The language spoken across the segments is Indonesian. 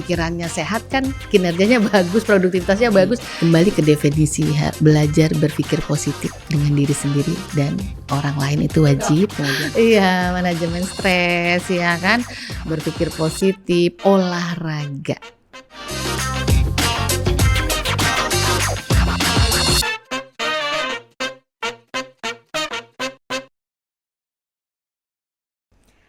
pikirannya sehat kan kinerjanya bagus, produktivitasnya bagus. Kembali ke definisi belajar berpikir positif dengan diri sendiri dan orang lain itu wajib. Kemudian iya, manajemen stres ya kan, berpikir positif, olahraga.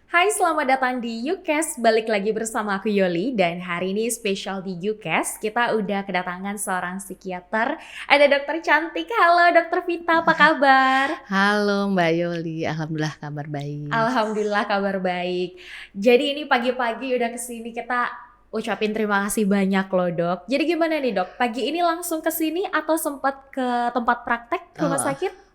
Hai, selamat datang di YouCast. Balik lagi bersama aku Yoli. Dan hari ini spesial di YouCast, kita udah kedatangan seorang psikiater. Ada dokter cantik. Halo dokter Vita, apa kabar? Halo Mbak Yoli, alhamdulillah kabar baik. Alhamdulillah kabar baik. Jadi ini pagi-pagi udah kesini, kita ucapin terima kasih banyak loh dok. Jadi gimana nih dok, pagi ini langsung kesini atau sempat ke tempat praktek rumah sakit?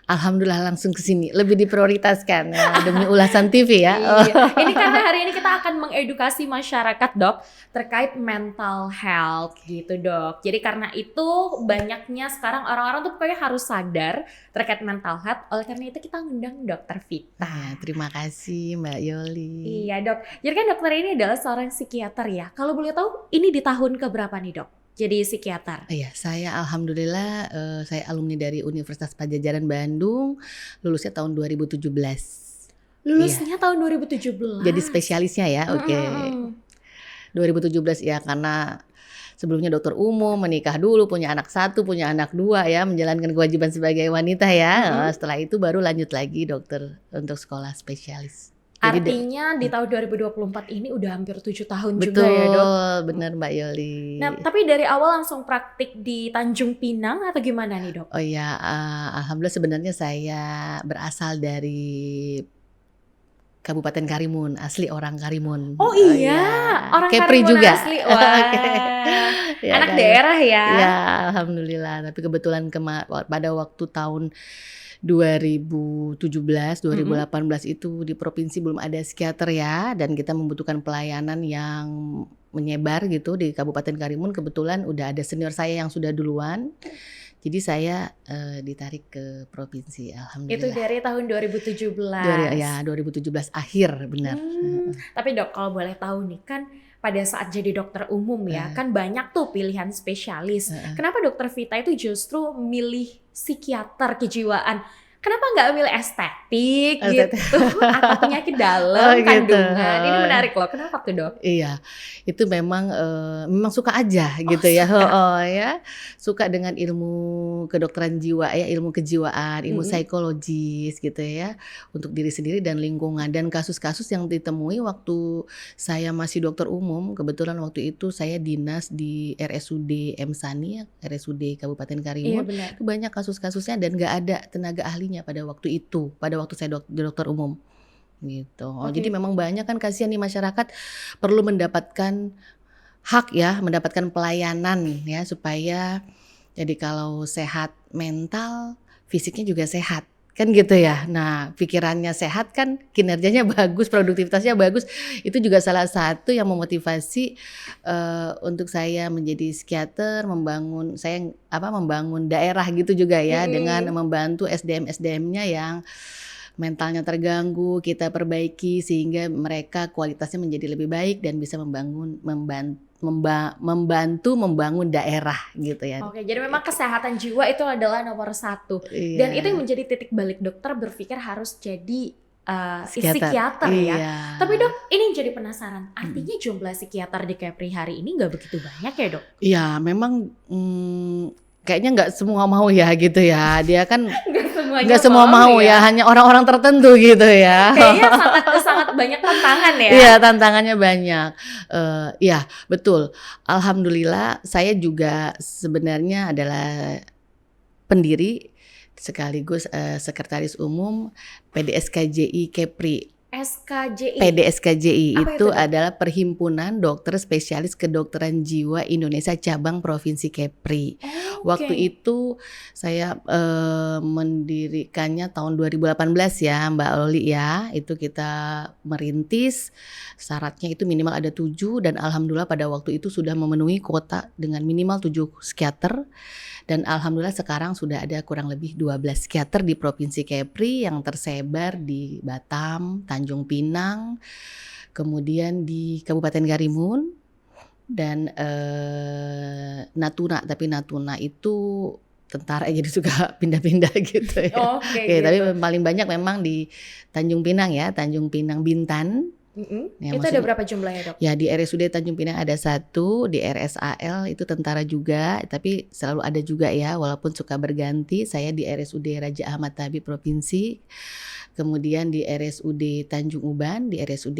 Alhamdulillah langsung ke sini, lebih diprioritaskan ya, demi ulasan TV ya. Iya. Ini karena hari ini kita akan mengedukasi masyarakat dok terkait mental health gitu dok. Jadi karena itu banyaknya sekarang orang-orang tuh pokoknya harus sadar terkait mental health. Oleh karena itu kita ngundang dokter Vita. Ya, terima kasih Mbak Yoli. Iya dok. Jadi kan dokter ini adalah seorang psikiater ya. Kalau boleh tahu ini di tahun keberapa nih dok? Jadi psikiater. Iya, saya alhamdulillah saya alumni dari Universitas Padjadjaran Bandung, lulusnya tahun 2017. Lulusnya tahun 2017. Jadi spesialisnya ya, oke. 2017 ya, karena sebelumnya dokter umum, menikah dulu, punya anak 1, punya anak 2 ya, menjalankan kewajiban sebagai wanita ya. Setelah itu baru lanjut lagi dokter untuk sekolah spesialis. Artinya di tahun 2024 ini udah hampir 7 tahun betul, juga ya dok? Betul, benar Mbak Yoli. Nah tapi dari awal langsung praktik di Tanjung Pinang atau gimana nih dok? Oh iya, alhamdulillah sebenarnya saya berasal dari Kabupaten Karimun, asli orang Karimun. Oh iya, orang Kepri Karimun juga. asli. Wah, Ya, anak kan? daerah ya. Ya, alhamdulillah. Tapi kebetulan pada waktu tahun 2017, 2018 itu di provinsi belum ada psikiater ya, dan kita membutuhkan pelayanan yang menyebar gitu di Kabupaten Karimun. Kebetulan udah ada senior saya yang sudah duluan. Jadi saya ditarik ke provinsi, alhamdulillah. Itu dari tahun 2017. 2017 akhir, benar. Tapi dok, kalau boleh tahu nih kan pada saat jadi dokter umum ya, kan banyak tuh pilihan spesialis. Kenapa dokter Vita itu justru milih psikiater kejiwaan? Kenapa nggak milih estetik gitu atau penyakit dalam kandungan? Ini menarik loh. Kenapa tuh dok? Iya, itu memang suka aja gitu ya. Ya, suka dengan ilmu kedokteran jiwa ya, ilmu kejiwaan, ilmu psikologis gitu ya, untuk diri sendiri dan lingkungan. Dan kasus-kasus yang ditemui waktu saya masih dokter umum, kebetulan waktu itu saya dinas di RSUD M Sani, RSUD Kabupaten Karimun. Iya, itu banyak kasus-kasusnya dan nggak ada tenaga ahlinya pada waktu itu, pada waktu saya dokter umum gitu. Jadi memang banyak kan, kasihan nih masyarakat perlu mendapatkan hak ya, mendapatkan pelayanan ya, supaya jadi kalau sehat mental, fisiknya juga sehat kan gitu ya. Nah pikirannya sehat kan kinerjanya bagus, produktivitasnya bagus. Itu juga salah satu yang memotivasi untuk saya menjadi psikiater, membangun daerah gitu juga ya, dengan membantu SDM-nya yang mentalnya terganggu, kita perbaiki sehingga mereka kualitasnya menjadi lebih baik dan bisa membantu membangun daerah gitu ya. Oke, jadi memang kesehatan jiwa itu adalah nomor 1. Iya. Dan itu yang menjadi titik balik dokter berpikir harus jadi psikiater ya. Tapi dok, ini jadi penasaran. Artinya jumlah psikiater di Kepri hari ini nggak begitu banyak ya dok? Iya, memang kayaknya nggak semua mau ya gitu ya. Dia kan nggak semua mau ya, hanya orang-orang tertentu gitu ya. Kayaknya sangat banyak tantangan ya. Iya, tantangannya banyak. Iya, betul. Alhamdulillah saya juga sebenarnya adalah pendiri sekaligus sekretaris umum PDSKJI Kepri. SKJI. PDSKJI itu Dok? adalah Perhimpunan Dokter Spesialis Kedokteran Jiwa Indonesia Cabang Provinsi Kepri. Waktu itu saya mendirikannya tahun 2018 ya Mbak Oli ya. Itu kita merintis, syaratnya itu minimal ada 7 dan alhamdulillah pada waktu itu sudah memenuhi kuota dengan minimal 7 psikiater. Dan alhamdulillah sekarang sudah ada kurang lebih 12 psikiater di Provinsi Kepri yang tersebar di Batam, Tanjung Pinang, kemudian di Kabupaten Karimun, dan Natuna, tapi Natuna itu tentara jadi suka pindah-pindah gitu ya. Oke Oke, tapi gitu. paling banyak memang di Tanjung Pinang ya, Tanjung Pinang Bintan. Ya, Itu ada berapa jumlahnya, Dok? ya di RSUD Tanjung Pinang ada satu, di RSAL itu tentara juga, tapi selalu ada juga ya, walaupun suka berganti. Saya di RSUD Raja Ahmad Tabib Provinsi, kemudian di RSUD Tanjung Uban, di RSUD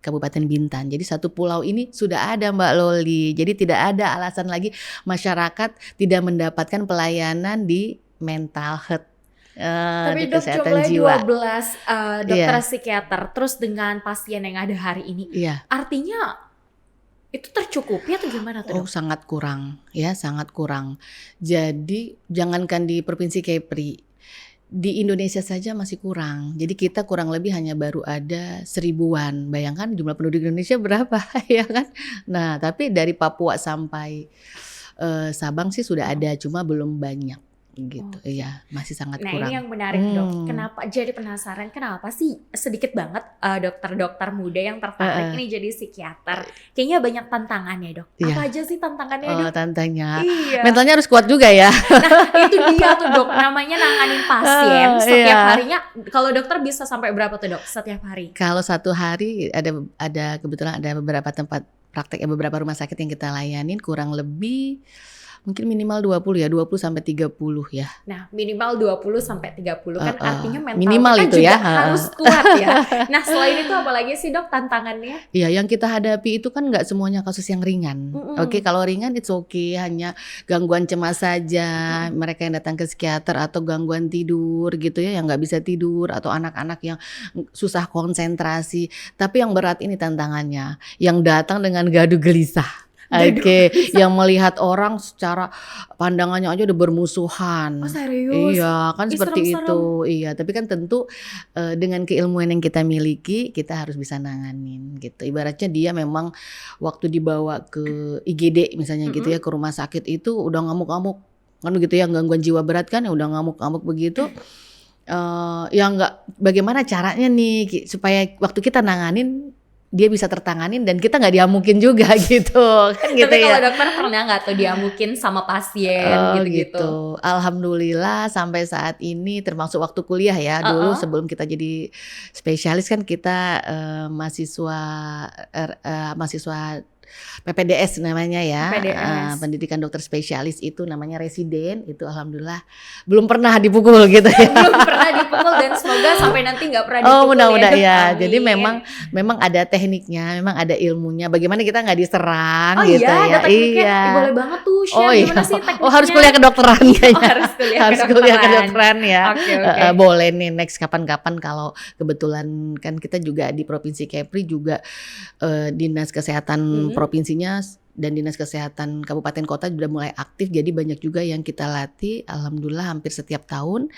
Kabupaten Bintan. Jadi satu pulau ini sudah ada Mbak Loli. Jadi tidak ada alasan lagi masyarakat tidak mendapatkan pelayanan di mental health, di Tapi Dok, kesehatan jumlahnya jiwa. 12 dokter Iya, psikiater, terus dengan pasien yang ada hari ini, iya. artinya itu tercukupi atau gimana tuh, Oh, Dok? sangat kurang, ya sangat kurang. Jadi jangankan di Provinsi Kepri, di Indonesia saja masih kurang. Jadi kita kurang lebih hanya baru ada 1000-an. Bayangkan jumlah penduduk Indonesia berapa, ya kan? Nah, tapi dari Papua sampai Sabang sih sudah ada, cuma belum banyak gitu. Oke. Iya, masih sangat Nah, ini kurang. yang menarik, Dok. Kenapa jadi penasaran, kenapa sih sedikit banget dokter-dokter muda yang tertarik Heeh, ini jadi psikiater? Kayaknya banyak tantangannya, Dok. iya. Apa aja sih tantangannya, Oh, Dok? tantanya. Iya. Mentalnya harus kuat juga ya. Nah, itu dia tuh, Dok. Namanya nanganin pasien setiap Iya. harinya. Kalau dokter bisa sampai berapa tuh, Dok, setiap hari? Kalau satu hari ada kebetulan ada beberapa tempat praktek ya, beberapa rumah sakit yang kita layanin kurang lebih mungkin minimal 20 ya, 20 sampai 30 ya. Nah, minimal 20 sampai 30 kan Heeh. artinya mental Minimal kita itu juga ya, heeh. harus kuat ya. Nah, selain itu apalagi sih, Dok, tantangannya? Iya, yang kita hadapi itu kan nggak semuanya kasus yang ringan. Oke, Mm-mm. kalau ringan it's okay, hanya gangguan cemas saja. Mm-mm. Mereka yang datang ke psikiater atau gangguan tidur gitu ya, yang nggak bisa tidur atau anak-anak yang susah konsentrasi. Tapi yang berat ini tantangannya, yang datang dengan gaduh gelisah. Gaduh Oke, gelisah. yang melihat orang secara pandangannya aja udah bermusuhan. Oh, serius? Iya, kan Ih, seperti serem-serem. itu. Iya, tapi kan tentu dengan keilmuan yang kita miliki, kita harus bisa nanganin gitu. Ibaratnya dia memang waktu dibawa ke IGD misalnya gitu ya, Mm-mm. ke rumah sakit itu udah ngamuk-ngamuk kan begitu ya, gangguan jiwa berat kan ya udah ngamuk-ngamuk begitu. Ya nggak, bagaimana caranya nih supaya waktu kita nanganin dia bisa tertanganin dan kita nggak diamukin juga gitu kan gitu Tapi kalau ya. dokter pernah nggak tuh diamukin sama pasien Oh gitu-gitu? gitu. Alhamdulillah sampai saat ini termasuk waktu kuliah ya. Dulu Heeh. sebelum kita jadi spesialis kan kita mahasiswa PPDS namanya ya. PPDS. Pendidikan dokter spesialis itu namanya residen. Itu alhamdulillah belum pernah dipukul gitu ya. Belum pernah dipukul dan semoga sampai nanti nggak pernah Oh dipukul mudah-mudahan ya, Dok. ya. Jadi Amin. memang ada tekniknya, memang ada ilmunya. Bagaimana kita nggak diserang Oh gitu iya, ada ya. tekniknya. Iya. Boleh banget tuh Oh share iya. gimana sih Oh harus tekniknya? kuliah kedokteran Oh, kayaknya. harus kuliah Harus kuliah kedokteran. kedokteran ya. Oke, oke. Boleh nih next kapan-kapan kalau kebetulan kan kita juga di Provinsi Kepri juga dinas kesehatan Mm-mm. provinsinya dan dinas kesehatan kabupaten kota sudah mulai aktif, jadi banyak juga yang kita latih. Alhamdulillah hampir setiap tahun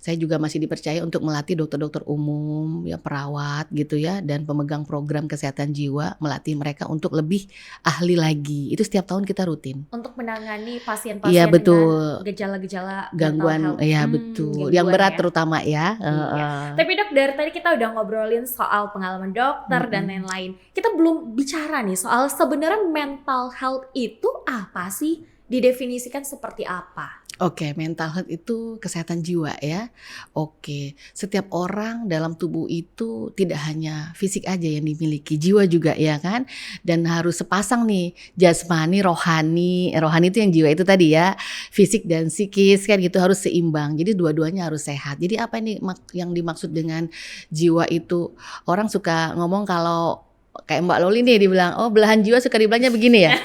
saya juga masih dipercaya untuk melatih dokter-dokter umum ya, perawat gitu ya, dan pemegang program kesehatan jiwa, melatih mereka untuk lebih ahli lagi. Itu setiap tahun kita rutin. Untuk menangani pasien-pasien Iya dengan betul. gejala-gejala mental Gangguan, health. ya betul. Yang Gangguan berat ya. terutama ya. Iya. Tapi Dok, dari tadi kita udah ngobrolin soal pengalaman dokter dan Mm-mm. lain-lain. Kita belum bicara nih soal sebenarnya mental health itu apa sih? Didefinisikan seperti apa? Oke, mental health itu kesehatan jiwa ya. Oke, setiap orang dalam tubuh itu tidak hanya fisik aja yang dimiliki, jiwa juga ya kan. Dan harus sepasang nih, jasmani, rohani. Rohani itu yang jiwa itu tadi ya, fisik dan psikis kan gitu harus seimbang. Jadi dua-duanya harus sehat. Jadi apa ini yang dimaksud dengan jiwa itu? Orang suka ngomong kalau kayak Mbak Loli nih dibilang, oh belahan jiwa suka dibilangnya begini ya.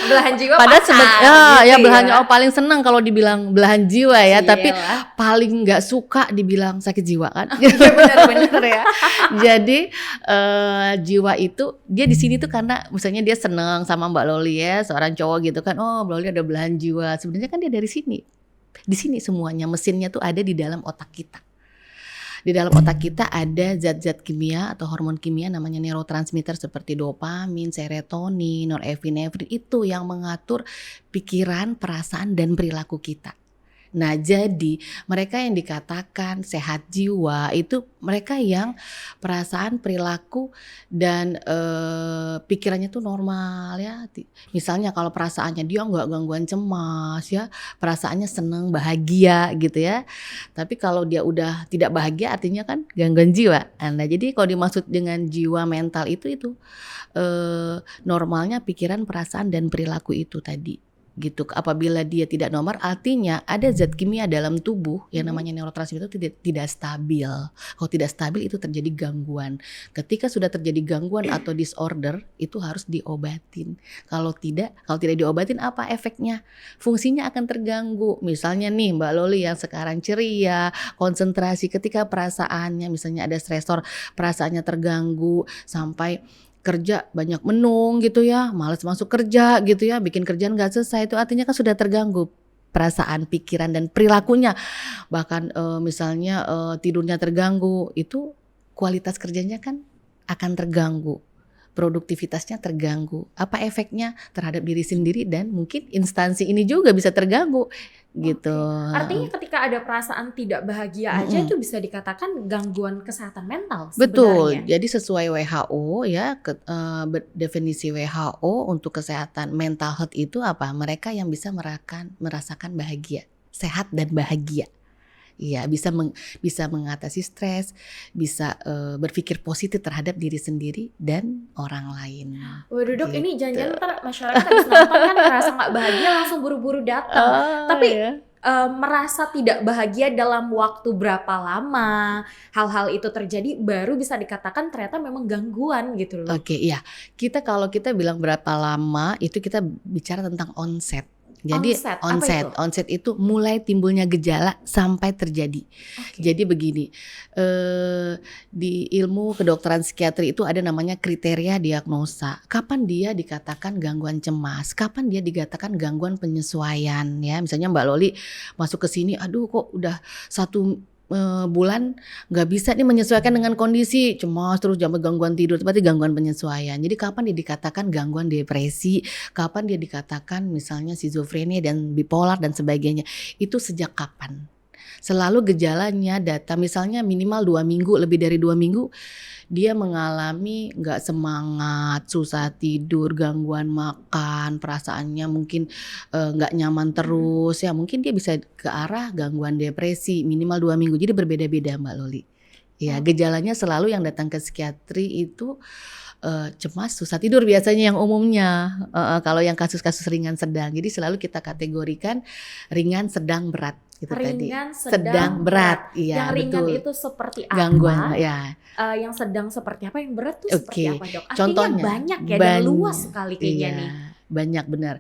Belahan jiwa Padahal pacar ya gitu belahan ya. paling senang kalau dibilang belahan jiwa ya, tapi Iyalah. paling nggak suka dibilang sakit jiwa kan. Iya benar-benar ya. Jadi jiwa itu dia di sini tuh karena misalnya dia seneng sama Mbak Loli ya, seorang cowok gitu kan, oh Mbak Loli ada belahan jiwa. Sebenarnya kan dia dari sini. Di sini semuanya mesinnya tuh ada di dalam otak kita. Di dalam otak kita ada zat-zat kimia atau hormon kimia namanya neurotransmitter seperti dopamin, serotonin, norepinefrin, itu yang mengatur pikiran, perasaan dan perilaku kita. Nah, jadi mereka yang dikatakan sehat jiwa itu mereka yang perasaan, perilaku, dan pikirannya tuh normal ya. Misalnya kalau perasaannya dia nggak gangguan cemas ya, perasaannya seneng, bahagia gitu ya. Tapi kalau dia udah tidak bahagia artinya kan gangguan jiwa. Nah, jadi kalau dimaksud dengan jiwa mental itu normalnya pikiran, perasaan, dan perilaku itu tadi. Gitu. Apabila dia tidak normal artinya ada zat kimia dalam tubuh yang namanya neurotransmitter itu tidak stabil. Kalau tidak stabil itu terjadi gangguan. Ketika sudah terjadi gangguan atau disorder itu harus diobatin. Kalau tidak diobatin apa efeknya? Fungsinya akan terganggu. Misalnya nih Mbak Loli yang sekarang ceria, konsentrasi ketika perasaannya misalnya ada stresor, perasaannya terganggu sampai kerja banyak menung gitu ya, malas masuk kerja gitu ya, bikin kerjaan gak selesai, itu artinya kan sudah terganggu perasaan, pikiran, dan perilakunya. Bahkan misalnya tidurnya terganggu, itu kualitas kerjanya kan akan terganggu, produktivitasnya terganggu. Apa efeknya terhadap diri sendiri dan mungkin instansi ini juga bisa terganggu gitu. Artinya ketika ada perasaan tidak bahagia aja itu bisa dikatakan gangguan kesehatan mental Betul. sebenarnya. Jadi sesuai WHO ya, definisi WHO untuk kesehatan mental health itu apa? Mereka yang bisa merasakan bahagia, sehat dan bahagia. Iya, bisa mengatasi stres, bisa berpikir positif terhadap diri sendiri dan orang lain. Waduh Dok, Gitu. ini jangan-jangan ntar masyarakat habis nonton kan merasa gak bahagia langsung buru-buru datang. Tapi ya. merasa tidak bahagia dalam waktu berapa lama hal-hal itu terjadi baru bisa dikatakan ternyata memang gangguan gitu loh. Oke, iya. Kalau kita bilang berapa lama itu kita bicara tentang onset. Jadi onset itu mulai timbulnya gejala sampai terjadi. Jadi begini, di ilmu kedokteran psikiatri itu ada namanya kriteria diagnosa. Kapan dia dikatakan gangguan cemas? Kapan dia dikatakan gangguan penyesuaian? Ya, misalnya Mbak Loli masuk ke sini, aduh kok udah 1 bulan nggak bisa nih menyesuaikan dengan kondisi, cemas terus sampai gangguan tidur, berarti gangguan penyesuaian. Jadi kapan dia dikatakan gangguan depresi, kapan dia dikatakan misalnya skizofrenia dan bipolar dan sebagainya, itu sejak kapan? Selalu gejalanya datang misalnya minimal 2 minggu, lebih dari 2 minggu dia mengalami gak semangat, susah tidur, gangguan makan, perasaannya mungkin gak nyaman terus ya, mungkin dia bisa ke arah gangguan depresi minimal 2 minggu. Jadi berbeda-beda Mbak Loli. Ya, gejalanya selalu yang datang ke psikiatri itu cemas, susah tidur biasanya yang umumnya. Kalau yang kasus-kasus ringan sedang, jadi selalu kita kategorikan ringan, sedang, berat gitu tadi. Ringan, sedang, berat. Iya, yang ringan betul. itu seperti apa? Gangguan, ya. Yang sedang seperti apa? Yang berat tuh seperti apa Dok? Artinya Contohnya banyak ya dan luas sekali kayaknya nih. Banyak benar.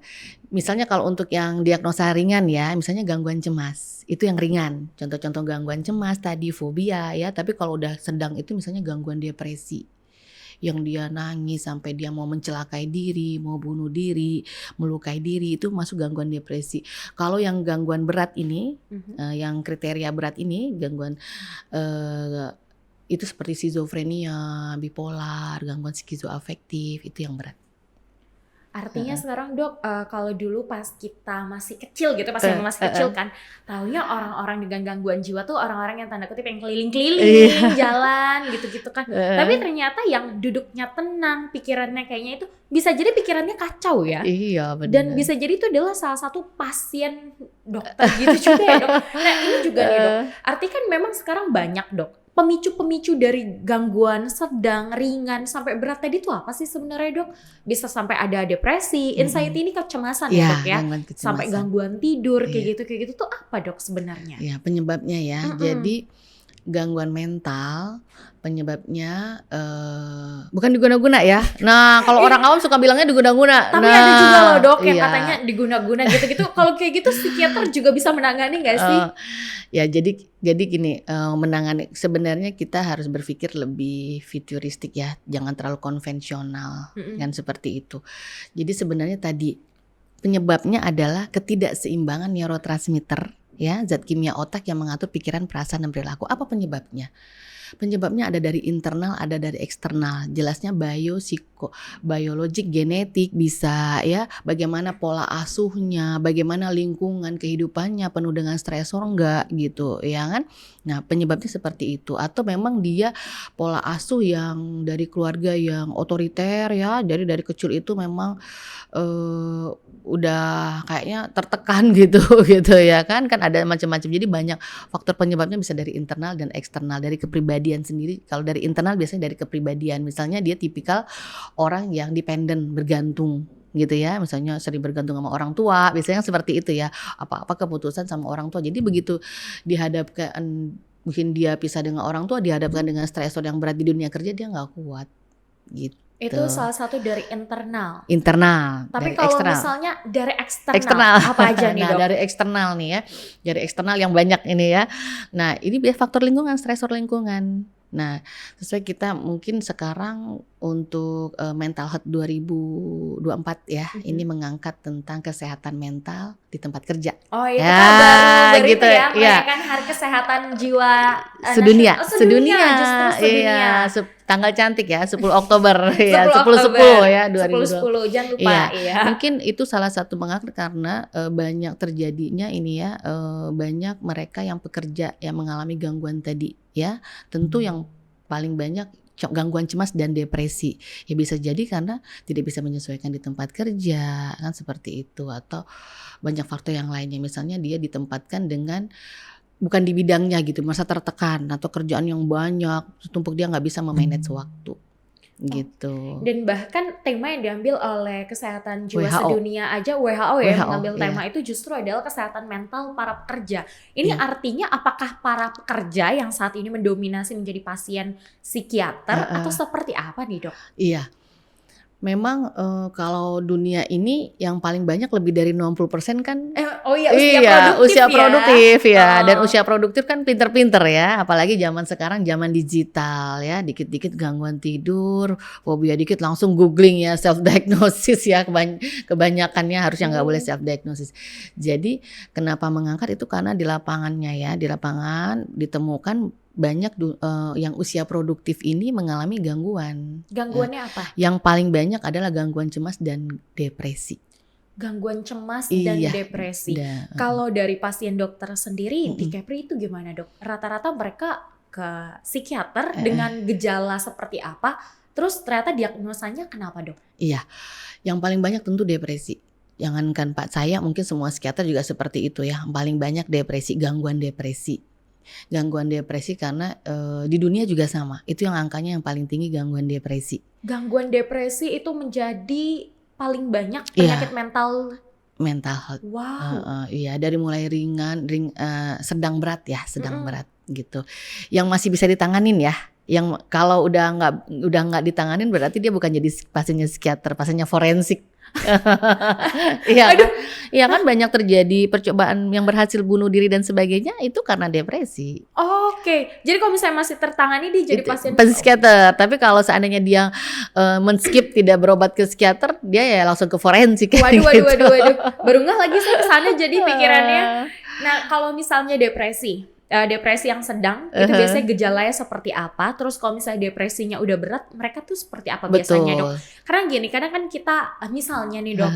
Misalnya kalau untuk yang diagnosa ringan ya, misalnya gangguan cemas, itu yang ringan. Contoh-contoh gangguan cemas tadi fobia ya, tapi kalau udah sedang itu misalnya gangguan depresi. Yang dia nangis sampai dia mau mencelakai diri, mau bunuh diri, melukai diri, itu masuk gangguan depresi. Kalau yang gangguan berat ini, yang kriteria berat ini, gangguan itu seperti skizofrenia, bipolar, gangguan skizoafektif, itu yang berat. Artinya sekarang Dok, kalau dulu pas kita masih kecil gitu, pas yang masih kecil kan, taunya orang-orang dengan gangguan jiwa tuh orang-orang yang tanda kutip yang keliling-keliling, jalan gitu-gitu kan. Tapi ternyata yang duduknya tenang, pikirannya kayaknya itu bisa jadi pikirannya kacau ya. Iya benar. Dan bisa jadi itu adalah salah satu pasien dokter gitu juga ya Dok. Nah ini juga nih Dok, artinya kan memang sekarang banyak Dok pemicu-pemicu dari gangguan sedang, ringan, sampai berat tadi itu apa sih sebenarnya Dok? Bisa sampai ada depresi, anxiety ini kecemasan ya Dok ya? Sampai gangguan tidur kayak gitu tuh apa Dok sebenarnya? Ya penyebabnya ya, jadi gangguan mental penyebabnya bukan diguna-guna ya. Nah kalau orang awam suka bilangnya diguna-guna. Tapi ada juga loh Dok yang katanya diguna-guna gitu-gitu. Kalau kayak gitu psikiater juga bisa menangani gak sih? Ya jadi gini, menangani sebenarnya kita harus berpikir lebih futuristik ya, jangan terlalu konvensional kan seperti itu. Jadi sebenarnya tadi penyebabnya adalah ketidakseimbangan neurotransmitter ya, zat kimia otak yang mengatur pikiran, perasaan, dan perilaku. Apa penyebabnya? Penyebabnya ada dari internal, ada dari eksternal. Jelasnya resiko biologik, genetik bisa ya, bagaimana pola asuhnya, bagaimana lingkungan kehidupannya penuh dengan stresor enggak gitu ya kan. Nah penyebabnya seperti itu, atau memang dia pola asuh yang dari keluarga yang otoriter ya, jadi dari kecil itu memang udah kayaknya tertekan gitu gitu ya kan ada macam-macam. Jadi banyak faktor penyebabnya, bisa dari internal dan eksternal, dari kepribadian sendiri. Kalau dari internal biasanya dari kepribadian, misalnya dia tipikal orang yang dependen, bergantung gitu ya, misalnya sering bergantung sama orang tua, biasanya seperti itu ya, apa-apa keputusan sama orang tua. Jadi begitu dihadapkan, mungkin dia pisah dengan orang tua, dihadapkan dengan stresor yang berat di dunia kerja, dia nggak kuat gitu. Itu salah satu dari internal. Internal. Tapi dari kalau eksternal. misalnya dari Eksternal. apa aja nih Nah dok? dari eksternal nih ya, dari eksternal yang banyak ini ya. Nah ini biar faktor lingkungan, stresor lingkungan. Nah sesuai kita mungkin sekarang untuk mental health 2024 ya, ini mengangkat tentang kesehatan mental di tempat kerja. Oh itu Ya, kan baru gitu itu ya, ya. merayakan Hari Kesehatan Jiwa Sedunia, Nasional. Oh, sedunia, justru sedunia. Iya, tanggal cantik ya, 10 Oktober ya, 10 10-10 ya, 10-10, 2020. jangan lupa Iya, ya. mungkin itu salah satu mengangkat karena banyak terjadinya ini ya, banyak mereka yang pekerja yang mengalami gangguan tadi ya. Tentu yang paling banyak gangguan cemas dan depresi. Ya bisa jadi karena tidak bisa menyesuaikan di tempat kerja kan, seperti itu, atau banyak faktor yang lainnya. Misalnya dia ditempatkan dengan bukan di bidangnya gitu, merasa tertekan atau kerjaan yang banyak, tumpuk, dia nggak bisa memanage waktu gitu. Dan bahkan tema yang diambil oleh Kesehatan Jiwa WHO. Sedunia aja, WHO ya, WHO, mengambil iya. tema itu justru adalah kesehatan mental para pekerja. Ini Iya. artinya apakah para pekerja yang saat ini mendominasi menjadi pasien psikiater atau seperti apa nih dok? Iya. Memang kalau dunia ini yang paling banyak lebih dari 60% kan usia produktif ya. Dan usia produktif kan pinter-pinter ya, apalagi zaman sekarang, zaman digital ya, dikit-dikit gangguan tidur, fobia dikit langsung googling ya, self diagnosis ya, kebanyakannya harusnya nggak boleh self diagnosis. Jadi kenapa mengangkat itu karena di lapangannya ya, di lapangan ditemukan banyak yang usia produktif ini mengalami gangguan. Gangguannya apa? Yang paling banyak adalah gangguan cemas dan depresi. Gangguan cemas dan depresi. Kalau dari pasien dokter sendiri di Kepri itu gimana dok? Rata-rata mereka ke psikiater dengan gejala seperti apa? Terus ternyata diagnosanya kenapa dok? Iya, yang paling banyak tentu depresi. Jangankan Pak, saya mungkin semua psikiater juga seperti itu ya. Yang paling banyak depresi, gangguan depresi. Gangguan depresi karena di dunia juga sama. Itu yang angkanya yang paling tinggi, gangguan depresi. Gangguan depresi itu menjadi paling banyak penyakit mental health. Wow. Iya, dari mulai ringan, sedang berat ya, sedang berat gitu. Yang masih bisa ditanganin ya. Yang kalau udah nggak ditanganin berarti dia bukan jadi pasiennya psikiater, pasiennya forensik. Iya kan banyak terjadi percobaan yang berhasil bunuh diri dan sebagainya itu karena depresi. Oke, jadi kalau misalnya masih tertangani dia jadi pasien psikiater. Tapi kalau seandainya dia men-skip tidak berobat ke psikiater, dia ya langsung ke forensik. Waduh. Baru nggak lagi saya kesana jadi pikirannya. Nah kalau misalnya depresi yang sedang itu biasanya gejalanya seperti apa? Terus kalau misalnya depresinya udah berat, mereka tuh seperti apa biasanya dok? Karena gini, kadang kan kita misalnya nih dok,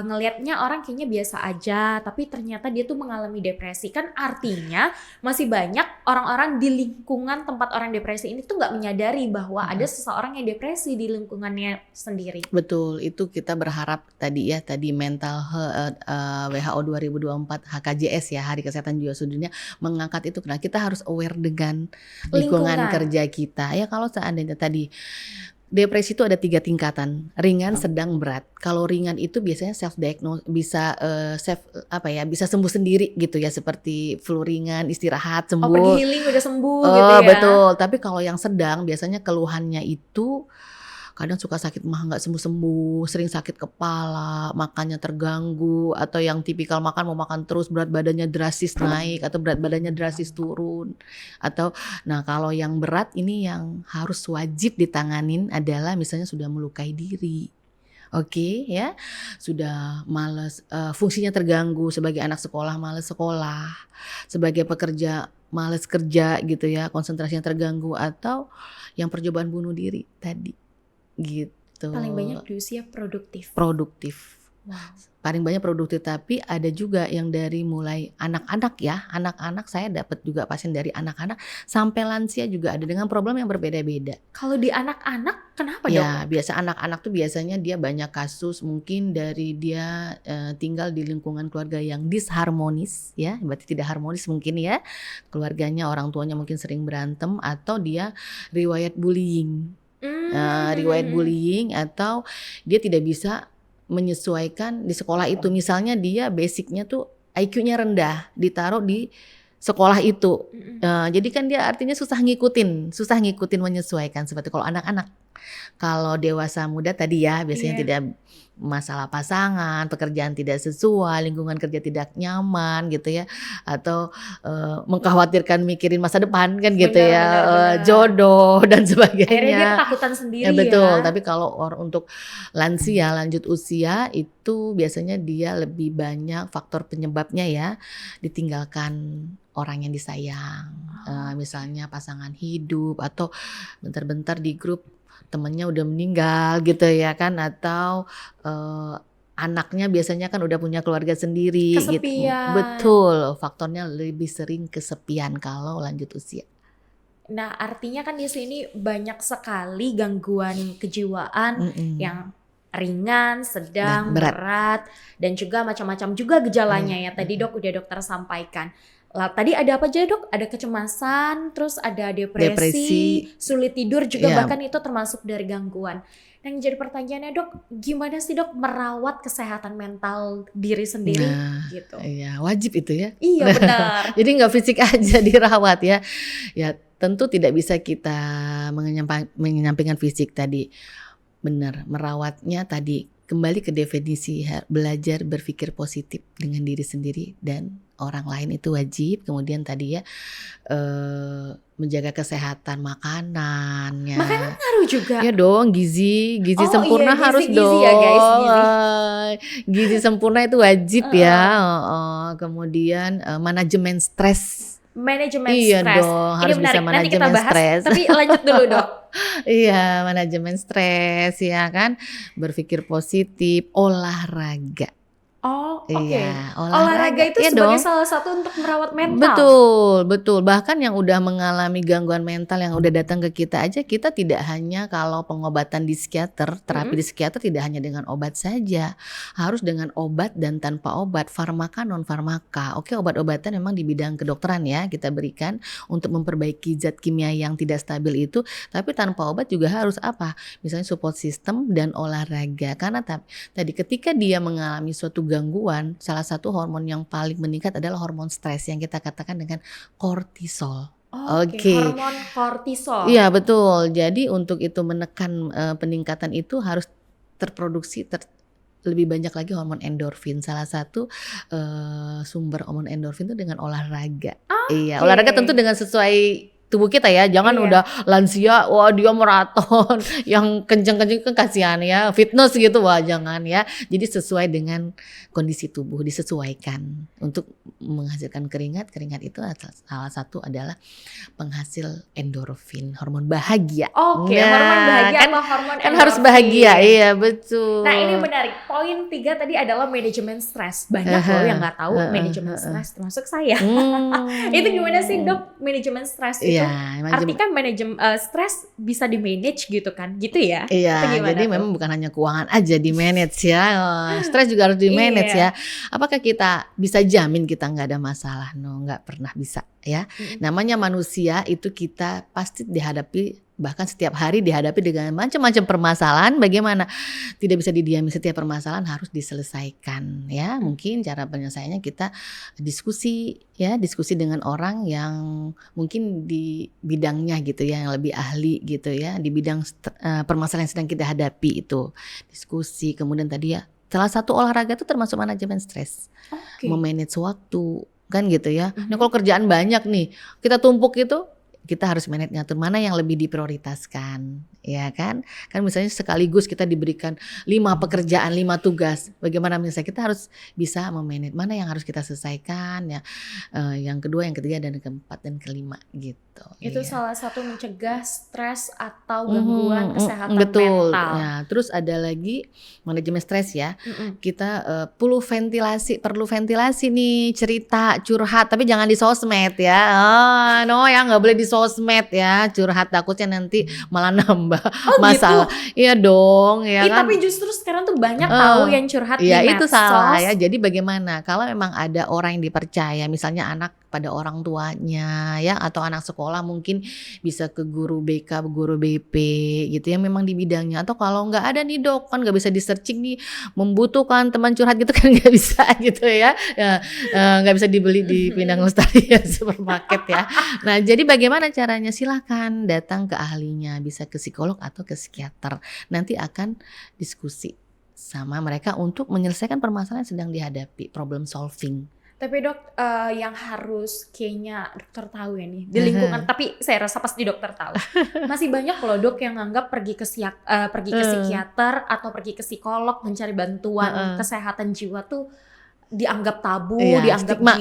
ngelihatnya orang kayaknya biasa aja, tapi ternyata dia tuh mengalami depresi. Kan artinya masih banyak orang-orang di lingkungan tempat orang depresi ini tuh nggak menyadari bahwa ada seseorang yang depresi di lingkungannya sendiri. Betul, itu kita berharap tadi mental health WHO 2024 HKJS ya, Hari Kesehatan Jiwa Sedunia, mengangkat itu. Nah, kita harus aware dengan lingkungan kerja kita. Ya kalau seandainya tadi depresi itu ada 3 tingkatan, ringan, sedang, berat. Kalau ringan itu biasanya self diagnose, bisa bisa sembuh sendiri gitu ya, seperti flu ringan, istirahat sembuh. Pergi healing udah sembuh gitu ya. Betul. Tapi kalau yang sedang biasanya keluhannya itu kadang suka sakit mah nggak sembuh-sembuh, sering sakit kepala, makannya terganggu, atau yang tipikal makan mau makan terus, berat badannya drastis naik atau berat badannya drastis turun. Atau nah kalau yang berat ini yang harus wajib ditanganin adalah misalnya sudah melukai diri. Oke ya, sudah malas, fungsinya terganggu, sebagai anak sekolah malas sekolah, sebagai pekerja malas kerja gitu ya, konsentrasinya terganggu, atau yang percobaan bunuh diri tadi. Gitu. Paling banyak di usia produktif. Produktif. Wow. Paling banyak produktif, tapi ada juga yang dari mulai anak-anak ya. Anak-anak saya dapat juga pasien dari anak-anak sampai lansia juga ada dengan problem yang berbeda-beda. Kalau di anak-anak kenapa dok? Ya, biasa anak-anak tuh biasanya dia banyak kasus mungkin dari dia tinggal di lingkungan keluarga yang disharmonis ya, berarti tidak harmonis mungkin ya. Keluarganya, orang tuanya mungkin sering berantem atau dia riwayat bullying. Riwayat bullying atau dia tidak bisa menyesuaikan di sekolah itu. Misalnya dia basicnya tuh IQ-nya rendah, ditaruh di sekolah itu. Jadi kan dia artinya susah ngikutin menyesuaikan seperti kalau anak-anak. Kalau dewasa muda tadi ya biasanya tidak masalah pasangan, pekerjaan tidak sesuai, lingkungan kerja tidak nyaman gitu ya, atau mengkhawatirkan mikirin masa depan kan gitu Benar. jodoh dan sebagainya. Akhirnya dia ketakutan sendiri ya. Betul, tapi kalau untuk lansia lanjut usia itu biasanya dia lebih banyak faktor penyebabnya ya, ditinggalkan orang yang disayang, misalnya pasangan hidup atau bentar-bentar di grup temennya udah meninggal gitu ya kan, atau anaknya biasanya kan udah punya keluarga sendiri gitu. Kesepian. Betul, faktornya lebih sering kesepian kalau lanjut usia. Nah, artinya kan di sini banyak sekali gangguan kejiwaan yang ringan, sedang, berat, dan juga macam-macam juga gejalanya ya. Tadi dok udah dokter sampaikan. Lah, tadi ada apa aja dok? Ada kecemasan, terus ada depresi, sulit tidur juga, bahkan itu termasuk dari gangguan. Yang jadi pertanyaannya dok, gimana sih dok merawat kesehatan mental diri sendiri gitu? Iya, wajib itu ya. Iya benar. Jadi nggak fisik aja dirawat ya. Ya tentu tidak bisa kita menyampingkan fisik tadi. Benar, merawatnya tadi kembali ke definisi belajar berpikir positif dengan diri sendiri dan orang lain itu wajib. Kemudian tadi ya menjaga kesehatan makanannya. Makanan ngaruh juga. Ya dong, gizi sempurna gizi, harus gizi dong. Ya guys, gizi sempurna itu wajib ya. Kemudian manajemen stres. Manajemen iya stres. Dong, Ini harus menarik. bisa Nanti kita manajemen bahas, stres. tapi lanjut dulu dok. Iya, manajemen stres ya kan. Berpikir positif, olahraga. Oh, oke. Iya, Olahraga itu iya sebagai dong. salah satu untuk merawat mental. Betul. Bahkan yang udah mengalami gangguan mental yang udah datang ke kita aja, kita tidak hanya kalau pengobatan di psikiater, terapi di psikiater tidak hanya dengan obat saja. Harus dengan obat dan tanpa obat, farmaka non farmaka. Oke, obat-obatan memang di bidang kedokteran ya kita berikan untuk memperbaiki zat kimia yang tidak stabil itu, tapi tanpa obat juga harus apa? Misalnya support system dan olahraga. Karena tadi ketika dia mengalami suatu gangguan, salah satu hormon yang paling meningkat adalah hormon stres yang kita katakan dengan kortisol. Oke. Hormon kortisol. Iya betul. Jadi untuk itu menekan peningkatan itu harus terproduksi lebih banyak lagi hormon endorfin. Salah satu sumber hormon endorfin itu dengan olahraga. Iya, olahraga tentu dengan sesuai tubuh kita ya, jangan udah lansia, wah dia maraton yang kenceng-kenceng kan kasihan ya, fitness gitu, wah jangan ya. Jadi sesuai dengan kondisi tubuh, disesuaikan untuk menghasilkan keringat itu salah satu adalah penghasil endorfin, hormon bahagia. Oke, hormon bahagia kan, atau hormon kan harus bahagia, iya betul. Nah ini menarik, poin 3 tadi adalah manajemen stres. Banyak loh yang nggak tahu manajemen stres, termasuk saya. Itu gimana sih dok, manajemen stres itu? Artinya kan manajemen stres bisa di manage gitu kan, gitu ya? Iya, jadi memang bukan hanya keuangan aja di manage ya, stres juga harus di manage ya. Apakah kita bisa jamin kita nggak ada masalah? No, nggak pernah bisa ya. Namanya manusia itu kita pasti dihadapi, bahkan setiap hari dihadapi dengan macam-macam permasalahan. Bagaimana? Tidak bisa didiami, setiap permasalahan harus diselesaikan ya. Mungkin cara penyelesaiannya kita diskusi dengan orang yang mungkin di bidangnya gitu ya, yang lebih ahli gitu ya, di bidang permasalahan yang sedang kita hadapi itu. Diskusi, kemudian tadi ya salah satu olahraga itu termasuk manajemen stres. Memanage waktu kan gitu ya. Nah kalau kerjaan banyak nih, kita tumpuk itu kita harus ngatur mana yang lebih diprioritaskan, ya kan? Kan misalnya sekaligus kita diberikan 5 pekerjaan, 5 tugas, bagaimana misalnya kita harus bisa memanage mana yang harus kita selesaikan ya, yang kedua, yang ketiga, dan keempat, dan kelima gitu. Itu Iya. salah satu mencegah stres atau gangguan kesehatan Betul. mental. Nah, terus ada lagi manajemen stres ya. Mm-mm. Kita perlu ventilasi nih, cerita, curhat, tapi jangan di sosmed ya. No ya, nggak boleh di sosmed ya, curhat, takutnya nanti malah nambah Oh masalah. gitu? Iya dong, ya kan. Tapi justru sekarang tuh banyak tahu yang curhat di Iya medsos. itu salah ya. Jadi bagaimana kalau memang ada orang yang dipercaya, misalnya anak pada orang tuanya ya, atau anak sekolah mungkin bisa ke guru BK, guru BP gitu ya, memang di bidangnya. Atau kalau nggak ada nih dok, kan nggak bisa di searching nih, membutuhkan teman curhat gitu kan nggak bisa gitu ya, nggak bisa dibeli di Pindang Lestari ya, supermarket ya. Nah jadi bagaimana caranya, silahkan datang ke ahlinya, bisa ke psikolog atau ke psikiater, nanti akan diskusi sama mereka untuk menyelesaikan permasalahan yang sedang dihadapi, problem solving. Tapi dok, yang harus kayaknya dokter tahu ya nih di lingkungan, tapi saya rasa pasti dokter tahu. Masih banyak loh dok yang nganggap pergi ke psikiater atau pergi ke psikolog mencari bantuan kesehatan jiwa tuh dianggap tabu, dianggap stigma.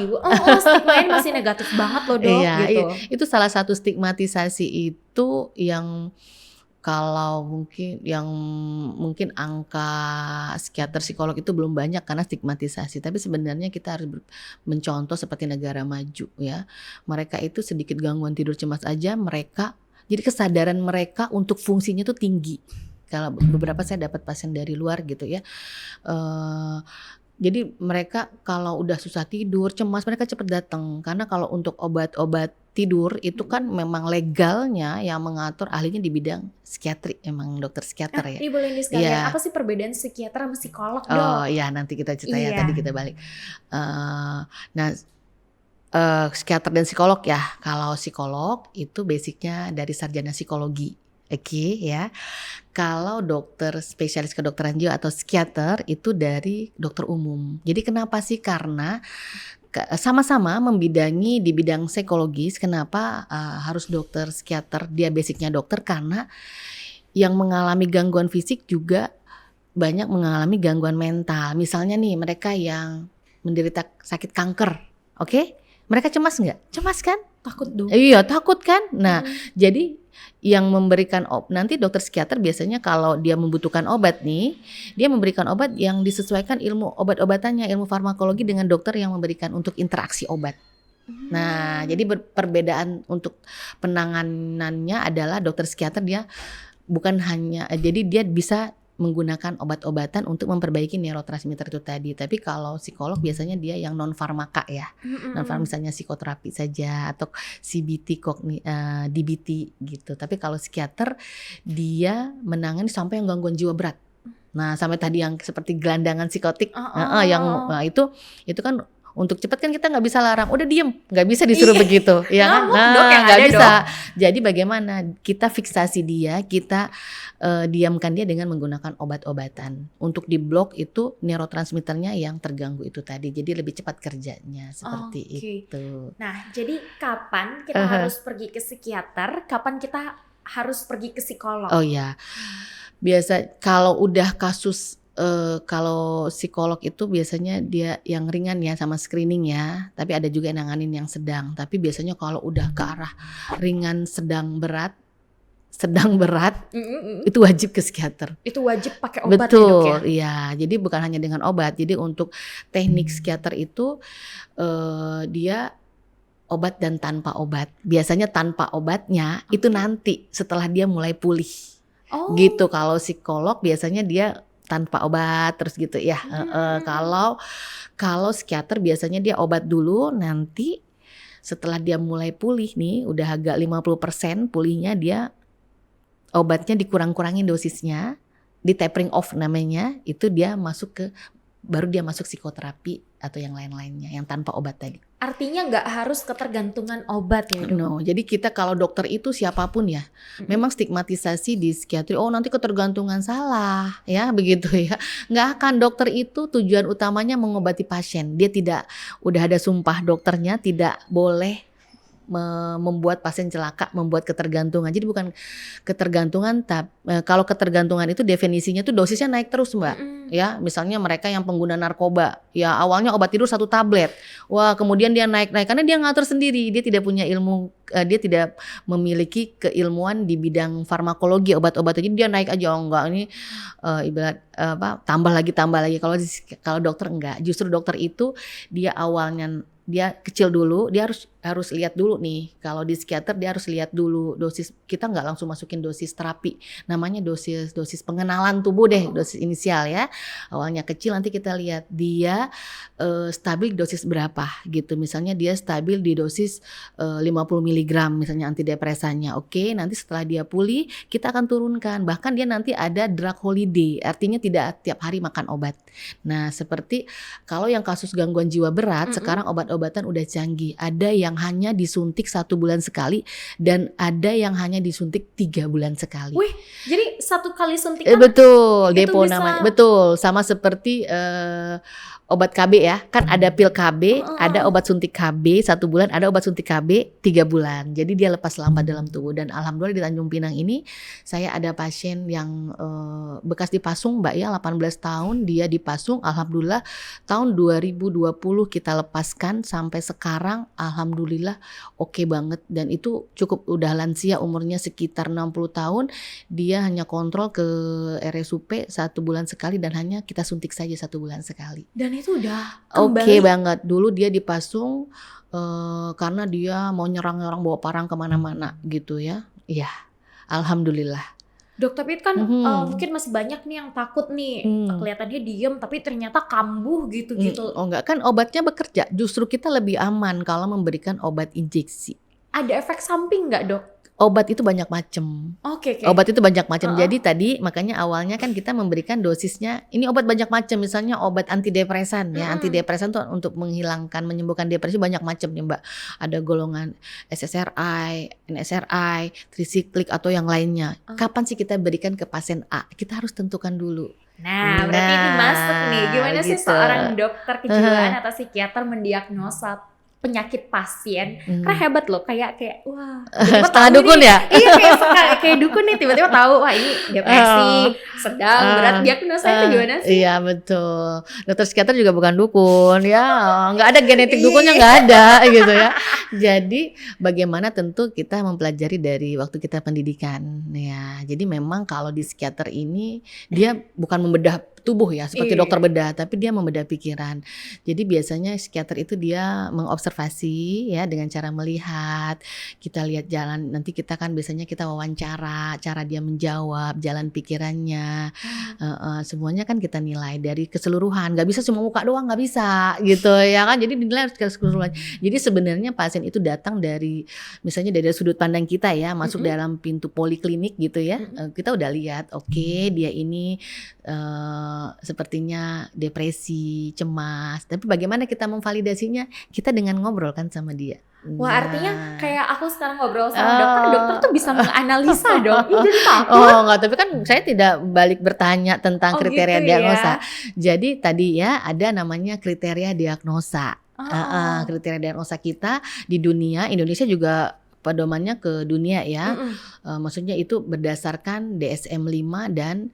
Stigmanya masih negatif banget loh dok. Iya, gitu. Itu salah satu stigmatisasi itu yang kalau mungkin angka psikiater psikolog itu belum banyak karena stigmatisasi, tapi sebenarnya kita harus mencontoh seperti negara maju ya. Mereka itu sedikit gangguan tidur cemas aja jadi kesadaran mereka untuk fungsinya tuh tinggi. Kalau beberapa saya dapat pasien dari luar gitu ya, jadi mereka kalau udah susah tidur, cemas, mereka cepat datang. Karena kalau untuk obat-obat tidur itu kan memang legalnya yang mengatur ahlinya di bidang psikiatri, emang dokter psikiater ya. Ini boleh nih sekalian, apa sih perbedaan psikiater sama psikolog dok? Oh iya, nanti kita cerita ya, tadi kita balik. Nah psikiater dan psikolog ya. Kalau psikolog itu basicnya dari sarjana psikologi. Oke ya. Kalau dokter spesialis kedokteran jiwa atau psikiater itu dari dokter umum. Jadi kenapa sih? Karena sama-sama membidangi di bidang psikologis. Kenapa harus dokter psikiater? Dia basicnya dokter karena yang mengalami gangguan fisik juga banyak mengalami gangguan mental. Misalnya nih mereka yang menderita sakit kanker, oke? Mereka cemas nggak? Cemas kan? Takut dong. Iya takut kan? Nah jadi yang memberikan nanti dokter psikiater biasanya kalau dia membutuhkan obat nih, dia memberikan obat yang disesuaikan ilmu obat-obatannya, ilmu farmakologi dengan dokter yang memberikan untuk interaksi obat. Nah jadi perbedaan untuk penanganannya adalah dokter psikiater dia bukan hanya, jadi dia bisa menggunakan obat-obatan untuk memperbaiki neurotransmitter itu tadi. Tapi kalau psikolog biasanya dia yang non farmaka ya, non farmaka, misalnya psikoterapi saja atau CBT, DBT gitu. Tapi kalau psikiater dia menangani sampai yang gangguan jiwa berat. Nah sampai tadi yang seperti gelandangan psikotik, itu kan untuk cepat kan kita nggak bisa larang, udah diem, nggak bisa disuruh begitu, ya kan? Nggak bisa. Jadi bagaimana kita fiksasi dia, kita diamkan dia dengan menggunakan obat-obatan untuk diblok itu neurotransmitternya yang terganggu itu tadi, jadi lebih cepat kerjanya seperti itu. Nah, jadi kapan kita harus pergi ke psikiater, kapan kita harus pergi ke psikolog? Oh ya, biasa kalau udah kasus kalau psikolog itu biasanya dia yang ringan ya sama screening ya, tapi ada juga yang nanganin yang sedang. Tapi biasanya kalau udah ke arah ringan, sedang berat itu wajib ke psikiater. Itu wajib pakai obat. Betul, ya dok ya? Iya. Jadi bukan hanya dengan obat. Jadi untuk teknik psikiater itu dia obat dan tanpa obat. Biasanya tanpa obatnya itu nanti setelah dia mulai pulih. Gitu. Kalau psikolog biasanya dia tanpa obat terus gitu ya. Kalau psikiater biasanya dia obat dulu, nanti setelah dia mulai pulih nih udah agak 50% pulihnya, dia obatnya dikurang-kurangin dosisnya, di tapering off namanya, itu dia baru dia masuk psikoterapi atau yang lain-lainnya yang tanpa obat tadi. Artinya nggak harus ketergantungan obat ya dok? No, jadi kita kalau dokter itu siapapun ya, memang stigmatisasi di psikiatri, nanti ketergantungan, salah ya begitu ya. Nggak akan, dokter itu tujuan utamanya mengobati pasien. Dia udah ada sumpah dokternya tidak boleh membuat pasien celaka, membuat ketergantungan. Jadi bukan ketergantungan, kalau ketergantungan itu definisinya tuh dosisnya naik terus Mbak. Ya, misalnya mereka yang pengguna narkoba, ya awalnya obat tidur 1 tablet, wah kemudian dia naik karena dia ngatur sendiri, dia tidak punya ilmu, dia tidak memiliki keilmuan di bidang farmakologi obat-obat, jadi dia naik aja, oh enggak ini ibarat tambah lagi. Kalau dokter enggak, justru dokter itu dia awalnya dia kecil dulu, dia harus lihat dulu nih. Kalau di psikiater dia harus lihat dulu dosis, kita nggak langsung masukin dosis terapi, namanya dosis pengenalan tubuh deh, dosis inisial ya. Awalnya kecil, nanti kita lihat dia stabil dosis berapa gitu. Misalnya dia stabil di dosis 50 mg misalnya antidepresannya. Oke, nanti setelah dia pulih kita akan turunkan. Bahkan dia nanti ada drug holiday, artinya tidak tiap hari makan obat. Nah, seperti kalau yang kasus gangguan jiwa berat, sekarang obat-obatan udah canggih. Ada yang hanya disuntik 1 bulan sekali dan ada yang hanya disuntik 3 bulan sekali. Wih, jadi 1 kali suntikan betul, depo bisa... namanya. Betul, sama seperti obat KB ya, kan ada pil KB, ada obat suntik KB 1 bulan, ada obat suntik KB 3 bulan. Jadi dia lepas lambat dalam tubuh. Dan alhamdulillah di Tanjung Pinang ini saya ada pasien yang bekas dipasung Mbak ya, 18 tahun dia dipasung. Alhamdulillah tahun 2020 kita lepaskan sampai sekarang, alhamdulillah oke banget. Dan itu cukup udah lansia, umurnya sekitar 60 tahun. Dia hanya kontrol ke RSUP 1 bulan sekali dan hanya kita suntik saja 1 bulan sekali. Dan itu udah kembali. Oke banget. Dulu dia dipasung karena dia mau nyerang orang, bawa parang kemana-mana gitu ya. Iya, alhamdulillah. Dok, tapi kan mungkin masih banyak nih yang takut nih, kelihatannya diem tapi ternyata kambuh gitu-gitu. Oh enggak, kan obatnya bekerja. Justru kita lebih aman kalau memberikan obat injeksi. Ada efek samping nggak dok? Obat itu banyak macam. Oke. Obat itu banyak macam. Jadi tadi makanya awalnya kan kita memberikan dosisnya. Ini obat banyak macam. Misalnya obat antidepresan ya. Antidepresan tuh untuk menghilangkan, menyembuhkan depresi banyak macam nih Mbak. Ada golongan SSRI, NSRI, trisiklik atau yang lainnya. Kapan sih kita berikan ke pasien A? Kita harus tentukan dulu. Nah, berarti ini masuk nih. Gimana sih seorang dokter kejiwaan atau psikiater mendiagnosa penyakit pasien? Karena hebat loh, kayak wah, setengah dukun nih, ya? Iya, kayak dukun nih, tiba-tiba tahu wah ini depresi sedang, berat. Diagnosa itu gimana sih? Iya betul, dokter psikiater juga bukan dukun ya, nggak ada genetik dukunnya, nggak ada gitu ya. Jadi bagaimana, tentu kita mempelajari dari waktu kita pendidikan ya. Jadi memang kalau di psikiater ini dia bukan membedah tubuh ya seperti dokter bedah, tapi dia membedah pikiran. Jadi biasanya psikiater itu dia mengobservasi ya dengan cara melihat, kita lihat jalan, nanti kita kan biasanya kita wawancara, cara dia menjawab, jalan pikirannya, semuanya kan kita nilai dari keseluruhan. Gak bisa cuma muka doang, gak bisa gitu ya kan. Jadi dinilai harus keseluruhan. Jadi sebenarnya pasien itu datang dari, misalnya dari sudut pandang kita ya, masuk dalam pintu poliklinik gitu ya, kita udah lihat, oke, dia ini sepertinya depresi, cemas. Tapi bagaimana kita memvalidasinya? Kita dengan ngobrol kan sama dia. Wah, artinya kayak aku sekarang ngobrol sama dokter tuh bisa menganalisa dong. Ih, jadi takut. Oh enggak, tapi kan saya tidak balik bertanya tentang kriteria gitu diagnosa. Ya? Jadi tadi ya ada namanya kriteria diagnosa. Kriteria diagnosa kita di dunia, Indonesia juga pedomannya ke dunia ya. Maksudnya itu berdasarkan DSM-5 dan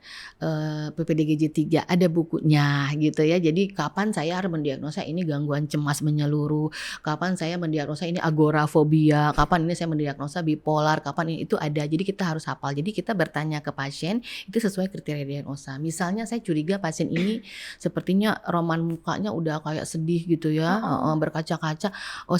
PPDGJ 3, ada bukunya gitu ya. Jadi kapan saya harus mendiagnosa ini gangguan cemas menyeluruh, kapan saya mendiagnosa ini agorafobia, kapan ini saya mendiagnosa bipolar, kapan ini, itu ada. Jadi kita harus hafal. Jadi kita bertanya ke pasien itu sesuai kriteria diagnosa. Misalnya saya curiga pasien ini sepertinya roman mukanya udah kayak sedih gitu ya, berkaca-kaca. Oh,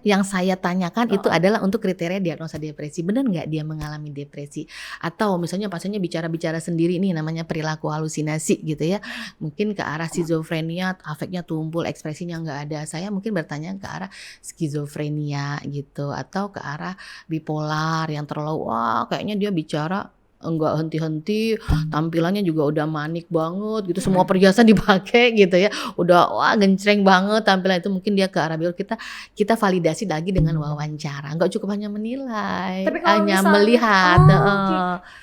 yang saya tanyakan itu adalah untuk kriteria diagnosa depresi. Benar nggak dia mengalami depresi? Atau misalnya pasiennya bicara-bicara sendiri, nih namanya perilaku halusinasi gitu ya. Mungkin ke arah skizofrenia, afeknya tumpul, ekspresinya nggak ada. Saya mungkin bertanya ke arah skizofrenia gitu. Atau ke arah bipolar yang terlalu, wah kayaknya dia bicara enggak henti-henti, tampilannya juga udah manik banget gitu, semua perhiasan dipakai gitu ya, udah wah gencreng banget tampilan itu. Mungkin dia ke arah bipolar. Kita validasi lagi dengan wawancara, enggak cukup hanya menilai, tapi kalau hanya misalnya, melihat.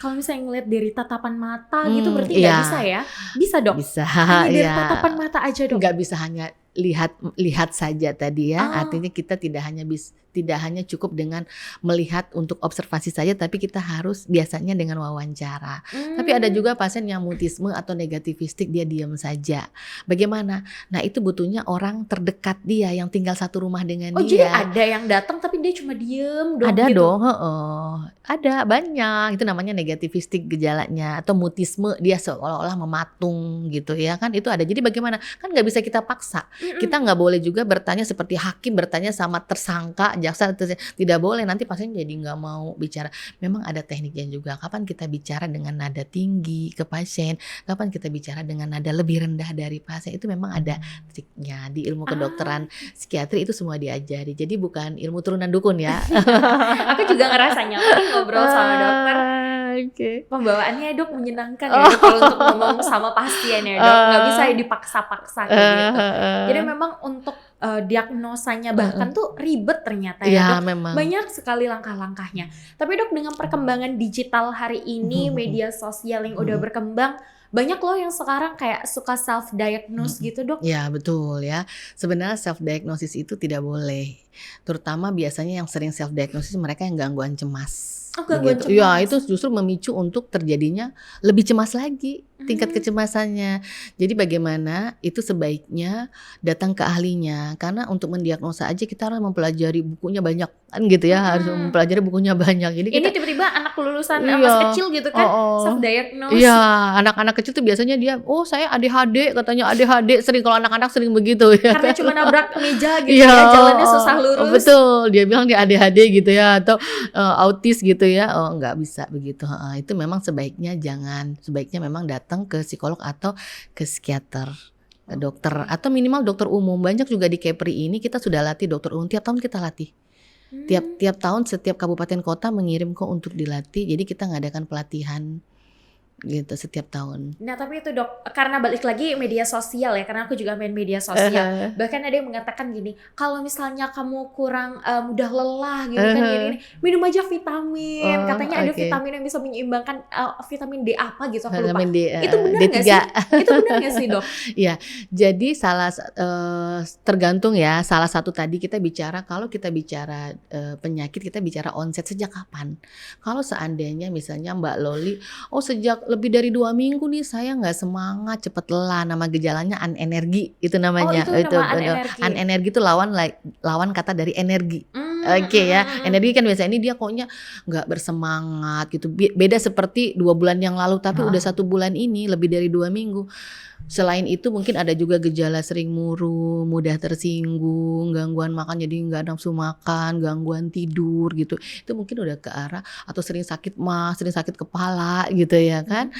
Kalau misalnya ngeliat dari tatapan mata gitu berarti nggak bisa ya? Bisa dok? Bisa. Hanya dari tatapan mata aja dok? Nggak bisa hanya lihat lihat saja tadi ya. Oh. Artinya kita tidak hanya cukup dengan melihat untuk observasi saja, tapi kita harus biasanya dengan wawancara. Tapi ada juga pasien yang mutisme atau negativistik, dia diam saja. Bagaimana? Nah, itu butuhnya orang terdekat dia yang tinggal satu rumah dengan Oh, jadi dia. ada yang datang tapi dia cuma diem dong Ada gitu. dong, heeh. Ada banyak. Itu namanya negativistik gejalanya, atau mutisme, dia seolah-olah mematung gitu ya kan, itu ada. Jadi bagaimana? Kan nggak bisa kita paksa. Kita nggak boleh juga bertanya seperti hakim bertanya sama tersangka, jaksa, tidak boleh, nanti pasien jadi nggak mau bicara. Memang ada tekniknya juga. Kapan kita bicara dengan nada tinggi ke pasien, kapan kita bicara dengan nada lebih rendah dari pasien, itu memang ada triknya. Di ilmu kedokteran psikiatri itu semua diajari. Jadi bukan ilmu turunan dukun ya. Aku juga ngerasa nyaman ngobrol sama dokter. Oke. Pembawaannya dok menyenangkan ya dok, kalau untuk ngomong sama pasien ya dok, nggak bisa dipaksa-paksa kayak gitu. Jadi memang untuk diagnosanya bahkan tuh ribet ternyata ya Ya dok. memang. Banyak sekali langkah-langkahnya. Tapi dok, dengan perkembangan digital hari ini, media sosial yang udah berkembang, banyak loh yang sekarang kayak suka self-diagnose gitu dok. Ya betul ya. Sebenarnya self-diagnosis itu tidak boleh. Terutama biasanya yang sering self-diagnosis mereka yang gangguan cemas. Oh, gangguan Begitu. Ya cemas. itu justru memicu untuk terjadinya lebih cemas lagi tingkat kecemasannya. Jadi bagaimana itu sebaiknya datang ke ahlinya. Karena untuk mendiagnosa aja kita harus mempelajari bukunya banyak kan gitu ya. Harus mempelajari bukunya banyak. Jadi Ini kita tiba-tiba anak lulusan Iya. masih kecil gitu kan, Oh. self-diagnose. Iya, anak-anak kecil tuh biasanya dia, oh saya ADHD, katanya ADHD, sering kalau anak-anak sering begitu ya. Karena cuma nabrak meja gitu Iya, ya, jalannya susah lurus. betul, dia bilang dia ADHD gitu ya, atau autis gitu ya. Oh nggak bisa begitu. Itu memang sebaiknya jangan, sebaiknya memang datang ke psikolog atau ke psikiater, ke dokter, atau minimal dokter umum. Banyak juga di Kepri ini kita sudah latih dokter umum, tiap tahun kita latih. Tiap tahun setiap kabupaten kota mengirim kok untuk dilatih, jadi kita ngadakan pelatihan gitu setiap tahun. Nah tapi itu dok, karena balik lagi media sosial ya, karena aku juga main media sosial. Bahkan ada yang mengatakan gini, kalau misalnya kamu kurang mudah lelah gitu kan gini, minum aja vitamin. Katanya ada vitamin yang bisa menyeimbangkan vitamin D apa gitu, aku lupa. Vitamin D, Itu benar D3. nggak sih? Itu benar nggak sih dok? Ya, jadi tergantung ya. Salah satu tadi kita bicara, kalau kita bicara penyakit, kita bicara onset sejak kapan. Kalau seandainya misalnya Mbak Loli, oh sejak lebih dari 2 minggu nih saya nggak semangat, cepet lelah, nama gejalanya anenergi itu namanya. Oh, itu nama anenergi. Anenergi itu lawan kata dari energi. Oke ya, energi kan biasanya ini dia koknya nggak bersemangat gitu. Beda seperti 2 bulan yang lalu, tapi udah 1 bulan ini lebih dari 2 minggu. Selain itu mungkin ada juga gejala sering murung, mudah tersinggung, gangguan makan jadi nggak nafsu makan, gangguan tidur gitu. Itu mungkin udah ke arah, atau sering sakit sering sakit kepala gitu ya kan.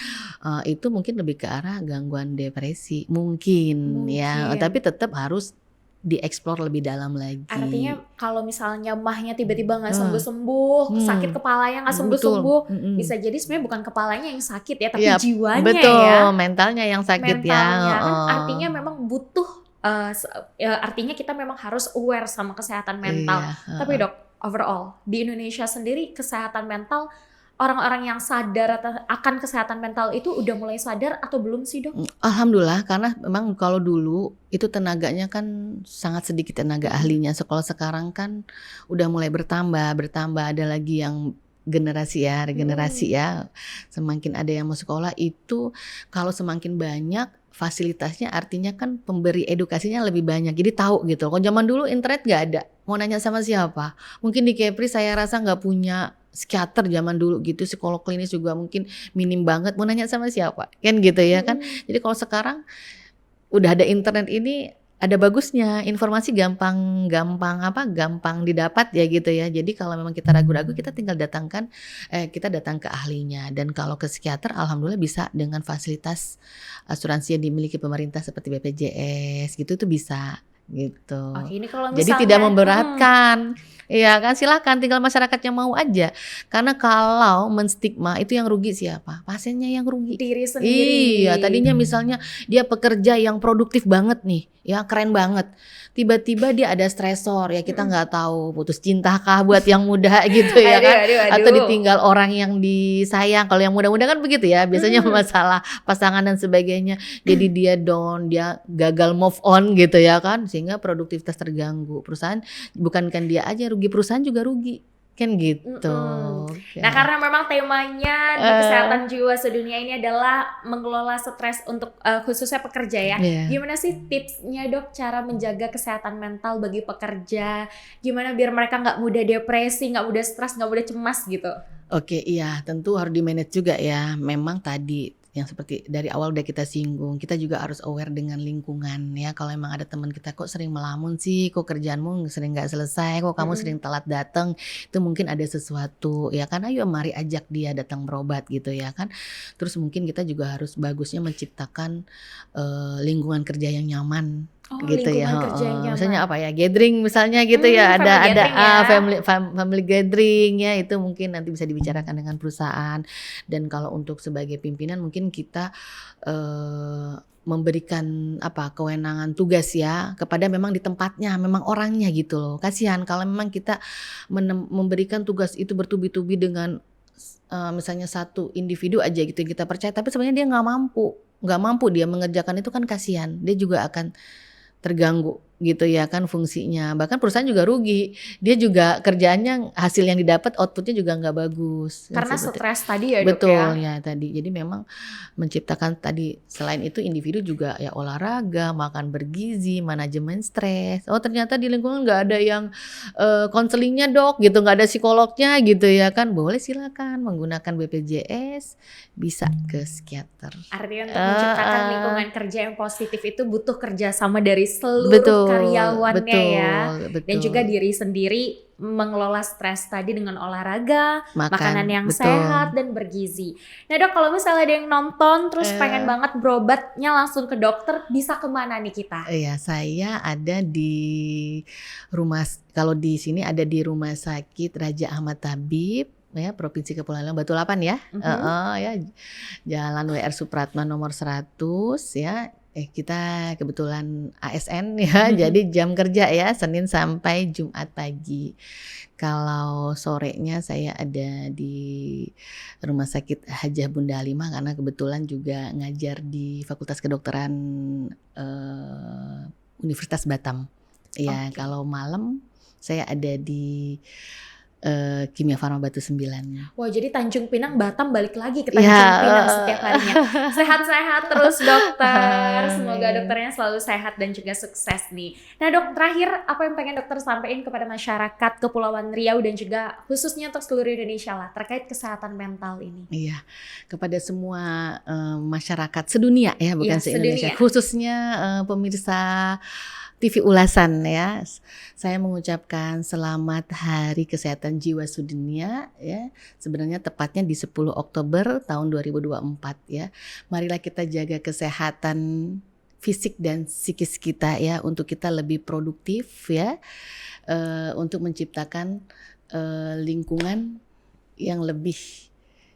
Itu mungkin lebih ke arah gangguan depresi mungkin. Ya, tapi tetap harus dieksplor lebih dalam lagi. Artinya kalau misalnya mahnya tiba-tiba nggak sembuh-sembuh, sakit kepalanya nggak sembuh-sembuh, bisa jadi sebenarnya bukan kepalanya yang sakit ya, tapi jiwanya betul, ya. mentalnya yang sakit mentalnya, ya. Kan artinya memang butuh, artinya kita memang harus aware sama kesehatan mental. Tapi dok, overall di Indonesia sendiri kesehatan mental, orang-orang yang sadar akan kesehatan mental itu udah mulai sadar atau belum sih dok? Alhamdulillah, karena memang kalau dulu itu tenaganya kan sangat sedikit tenaga ahlinya. Kalau sekarang kan udah mulai bertambah, ada lagi yang regenerasi ya. Semakin ada yang mau sekolah itu, kalau semakin banyak fasilitasnya, artinya kan pemberi edukasinya lebih banyak. Jadi tahu gitu. Kalau zaman dulu internet nggak ada, mau nanya sama siapa? Mungkin di Kepri saya rasa nggak punya psikiater zaman dulu gitu, psikolog klinis juga mungkin minim banget, mau nanya sama siapa kan gitu ya kan. Jadi kalau sekarang udah ada internet ini, ada bagusnya, informasi gampang didapat ya gitu ya. Jadi kalau memang kita ragu-ragu, kita tinggal datang ke ahlinya. Dan kalau ke psikiater, alhamdulillah bisa dengan fasilitas asuransi yang dimiliki pemerintah seperti BPJS gitu, itu bisa gitu. Oke, ini kalau misalnya, jadi tidak memberatkan. Iya kan, silakan, tinggal masyarakatnya mau aja. Karena kalau menstigma itu yang rugi siapa? Pasiennya yang rugi. Diri sendiri. Iya, tadinya misalnya dia pekerja yang produktif banget nih, ya keren banget. Tiba-tiba dia ada stresor ya, kita nggak tahu putus cinta kah buat yang muda gitu ya Aduh, kan, aduh, atau aduh. ditinggal orang yang disayang. Kalau yang muda-muda kan begitu ya, biasanya masalah pasangan dan sebagainya. Jadi dia down, dia gagal move on gitu ya kan, sehingga produktivitas terganggu. Perusahaan bukankan dia aja rugi, perusahaan juga rugi. Kan gitu. Nah, karena memang temanya di kesehatan jiwa sedunia ini adalah mengelola stres untuk khususnya pekerja ya. Gimana sih tipsnya dok cara menjaga kesehatan mental bagi pekerja? Gimana biar mereka nggak mudah depresi, nggak mudah stres, nggak mudah cemas gitu? Oke, iya tentu harus di-manage juga ya. Memang tadi yang seperti dari awal udah kita singgung, kita juga harus aware dengan lingkungan ya. Kalau emang ada teman kita kok sering melamun sih, kok kerjaanmu sering nggak selesai, kok kamu sering telat datang, itu mungkin ada sesuatu ya kan. Ayo mari ajak dia datang berobat gitu ya kan. Terus mungkin kita juga harus bagusnya menciptakan lingkungan kerja yang nyaman. Gitu ya, kerja yang nyaman. misalnya apa ya, gathering misalnya gitu ya, ada family gathering ya, itu mungkin nanti bisa dibicarakan dengan perusahaan. Dan kalau untuk sebagai pimpinan mungkin kita memberikan kewenangan tugas ya kepada memang di tempatnya, memang orangnya gitu loh. Kasihan kalau memang kita memberikan tugas itu bertubi-tubi dengan misalnya satu individu aja gitu yang kita percaya, tapi sebenarnya dia nggak mampu dia mengerjakan itu, kan kasihan, dia juga akan terganggu gitu ya kan fungsinya. Bahkan perusahaan juga rugi. Dia juga kerjaannya, hasil yang didapat outputnya juga nggak bagus. Karena stres tadi ya dok ya. Betul ya tadi. Jadi memang menciptakan tadi, selain itu individu juga ya olahraga, makan bergizi, manajemen stres. Oh ternyata di lingkungan nggak ada yang konselingnya dok gitu, nggak ada psikolognya gitu ya kan. Boleh silakan menggunakan BPJS, bisa ke psikiater. Artinya untuk menciptakan lingkungan kerja yang positif itu butuh kerjasama dari seluruh karyawannya ya. Dan juga diri sendiri mengelola stres tadi dengan olahraga, makanan yang sehat dan bergizi. Nah dok, kalau misalnya ada yang nonton terus pengen banget berobatnya langsung ke dokter, bisa kemana nih kita? Iya, saya ada di kalau di sini ada di Rumah Sakit Raja Ahmad Tabib ya, Provinsi Kepulauan Riau, Batu Lapan ya. Ya, Jalan WR Supratman nomor 100 ya. Kita kebetulan ASN ya, jadi jam kerja ya Senin sampai Jumat pagi. Kalau sorenya saya ada di Rumah Sakit Hajah Bunda Halimah karena kebetulan juga ngajar di Fakultas Kedokteran Universitas Batam. Ya, kalau malam saya ada di Kimia Farma Batu 9. Wah, jadi Tanjung Pinang Batam balik lagi ke Tanjung Pinang setiap harinya. Sehat-sehat terus dokter. Semoga dokternya selalu sehat dan juga sukses nih. Nah dok, terakhir apa yang pengen dokter sampaikan kepada masyarakat Kepulauan Riau dan juga khususnya untuk seluruh Indonesia lah terkait kesehatan mental ini? Iya, kepada semua masyarakat sedunia ya, bukan se-Indonesia, khususnya pemirsa TV Ulasan ya. Saya mengucapkan selamat Hari Kesehatan Jiwa Sedunia ya. Sebenarnya tepatnya di 10 Oktober tahun 2024 ya. Marilah kita jaga kesehatan fisik dan psikis kita ya, untuk kita lebih produktif ya. Untuk menciptakan lingkungan yang lebih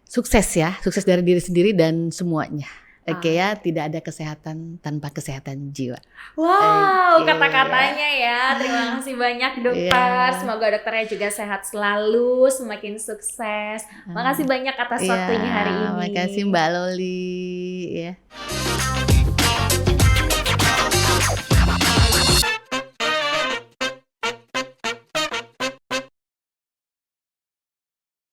sukses ya. Sukses dari diri sendiri dan semuanya. Oke ya, tidak ada kesehatan tanpa kesehatan jiwa. Wow, kata-katanya ya. Terima kasih banyak dokter. Semoga dokternya juga sehat selalu, semakin sukses. Makasih banyak atas waktunya hari ini. Makasih Mbak Loli ya.